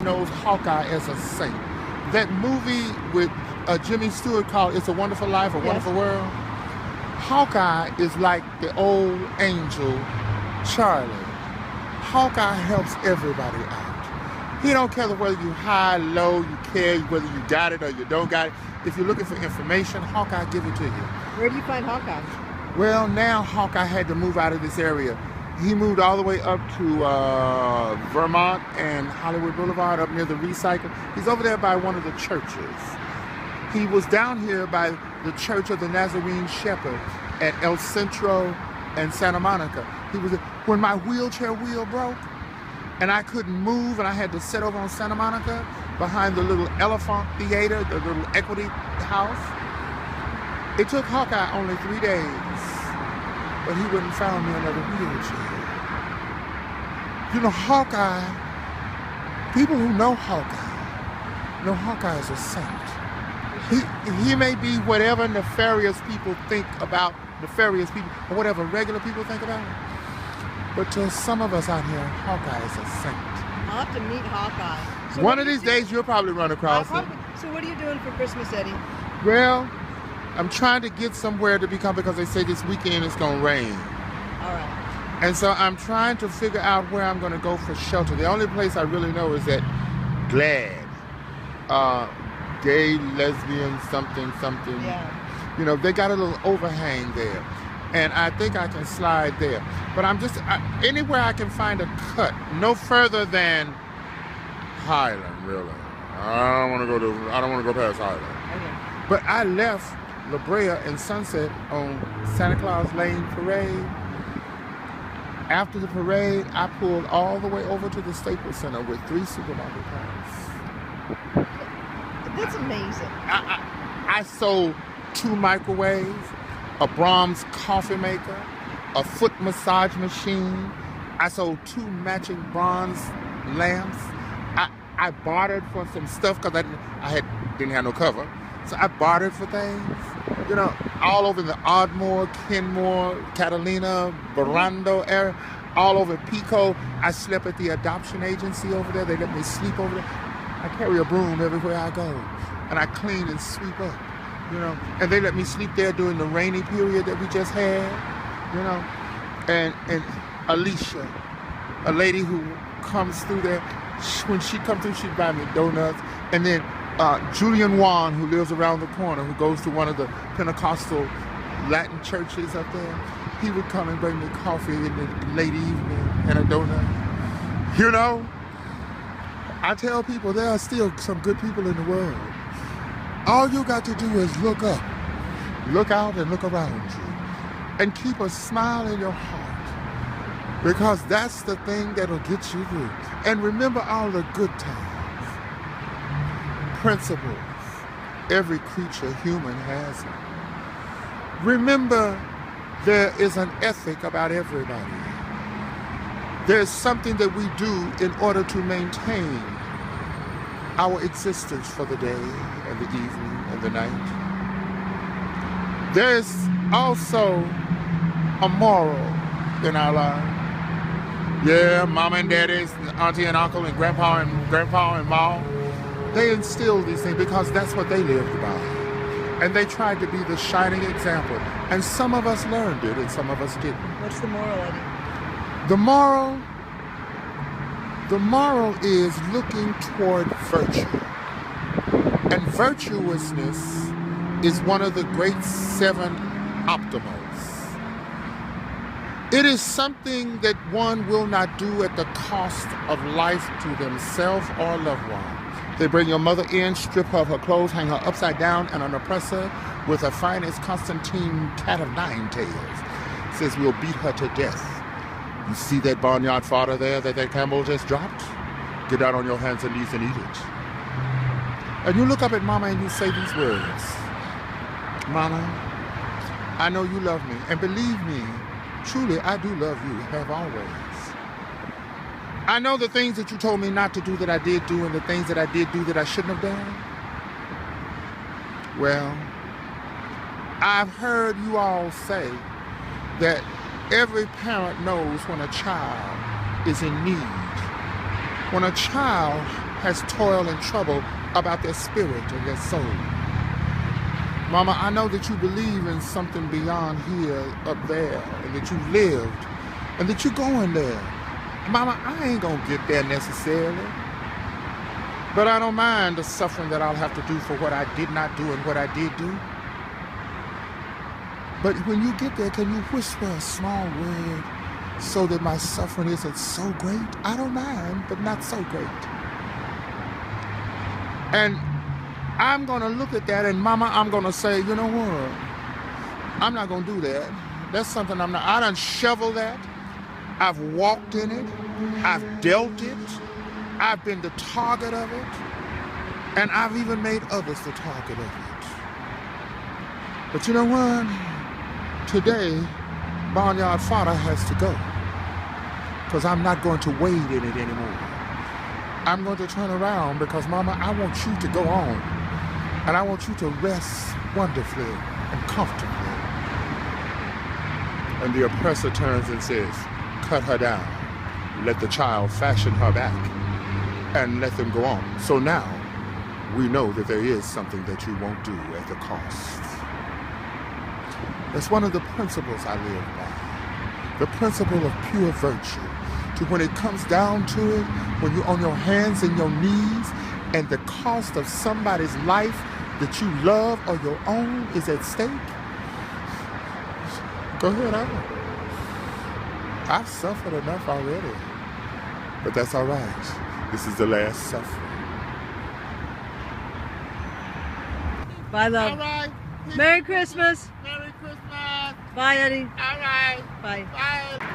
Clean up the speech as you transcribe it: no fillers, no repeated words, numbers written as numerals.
knows Hawkeye as a saint. That movie with Jimmy Stewart called It's a Wonderful Life, A Wonderful World. Hawkeye is like the old angel Charlie. Hawkeye helps everybody out. He don't care whether you high, low, you care whether you got it or you don't got it. If you're looking for information, Hawkeye give it to you. Where do you find Hawkeye? Well, now Hawkeye had to move out of this area. He moved all the way up to Vermont and Hollywood Boulevard, up near the recycle. He's over there by one of the churches. He was down here by the Church of the Nazarene Shepherd at El Centro and Santa Monica. He was when my wheelchair wheel broke and I couldn't move and I had to sit over on Santa Monica behind the little Elephant Theater, the little Equity House. It took Hawkeye only 3 days, but he wouldn't found me another wheelchair. You know, Hawkeye, people who know Hawkeye is a saint. He may be whatever nefarious people think about nefarious people, or whatever regular people think about him. But to some of us out here, Hawkeye is a saint. I'll have to meet Hawkeye. So one of these days, you'll probably run across him. So what are you doing for Christmas, Eddie? Well, I'm trying to get somewhere to become, because they say this weekend it's going to rain. All right. And so I'm trying to figure out where I'm going to go for shelter. The only place I really know is at GLAD. Gay, lesbian, something. Yeah. You know, they got a little overhang there. And I think I can slide there. But I'm just, anywhere I can find a cut, no further than Highland, really. I don't want to go past Highland. Okay. But I left La Brea and Sunset on Santa Claus Lane Parade. After the parade, I pulled all the way over to the Staples Center with 3 supermarket carts. That's amazing. I sold 2 microwaves, a Brahms coffee maker, a foot massage machine. I sold 2 matching bronze lamps. I bartered for some stuff because I didn't have no cover. So I bartered for things, you know, all over the Ardmore, Kenmore, Catalina, Barrando area, all over Pico. I slept at the adoption agency over there. They let me sleep over there. I carry a broom everywhere I go, and I clean and sweep up, you know. And they let me sleep there during the rainy period that we just had, you know. And Alicia, a lady who comes through there, when she comes through, she'd buy me donuts. And then Julian Wan, who lives around the corner, who goes to one of the Pentecostal Latin churches up there, he would come and bring me coffee in the late evening and a donut. You know, I tell people there are still some good people in the world. All you got to do is look up, look out, and look around you, and keep a smile in your heart, because that's the thing that'll get you through. And remember all the good times. Principles. Every creature human has them. Remember, there is an ethic about everybody. There's something that we do in order to maintain our existence for the day and the evening and the night. There's also a moral in our lives. Yeah, mama and daddy, auntie and uncle, and grandpa and mom, they instilled these things because that's what they lived by. And they tried to be the shining example. And some of us learned it and some of us didn't. What's the moral, Eddie? The moral is looking toward virtue. And virtuousness is one of the great 7 optimals. It is something that one will not do at the cost of life to themselves or loved ones. They bring your mother in, strip her of her clothes, hang her upside down and oppress her with a finest Constantine cat of 9 tails. Says we'll beat her to death. You see that barnyard fodder there that Campbell just dropped? Get down on your hands and knees and eat it. And you look up at Mama and you say these words. Mama, I know you love me. And believe me, truly, I do love you, have always. I know the things that you told me not to do that I did do, and the things that I did do that I shouldn't have done. Well, I've heard you all say that every parent knows when a child is in need. When a child has toil and trouble about their spirit and their soul. Mama, I know that you believe in something beyond here, up there, and that you lived, and that you're going there. Mama, I ain't gonna get there necessarily, but I don't mind the suffering that I'll have to do for what I did not do and what I did do. But when you get there, can you whisper a small word so that my suffering isn't so great? I don't mind, but not so great. And I'm going to look at that, and Mama, I'm going to say, you know what? I'm not going to do that. That's something I done shoveled that. I've walked in it. I've dealt it. I've been the target of it. And I've even made others the target of it. But you know what? Today, Barnyard Father has to go. Because I'm not going to wade in it anymore. I'm going to turn around because, Mama, I want you to go on. And I want you to rest wonderfully and comfortably. And the oppressor turns and says, cut her down. Let the child fashion her back. And let them go on. So now, we know that there is something that you won't do at the cost. That's one of the principles I live by. The principle of pure virtue. To when it comes down to it, when you're on your hands and your knees, and the cost of somebody's life that you love or your own is at stake, go ahead on. I've suffered enough already. But that's all right. This is the last suffering. Bye, love. All right. Merry Christmas. Merry Christmas. Bye, Eddie. All right. Bye. Bye.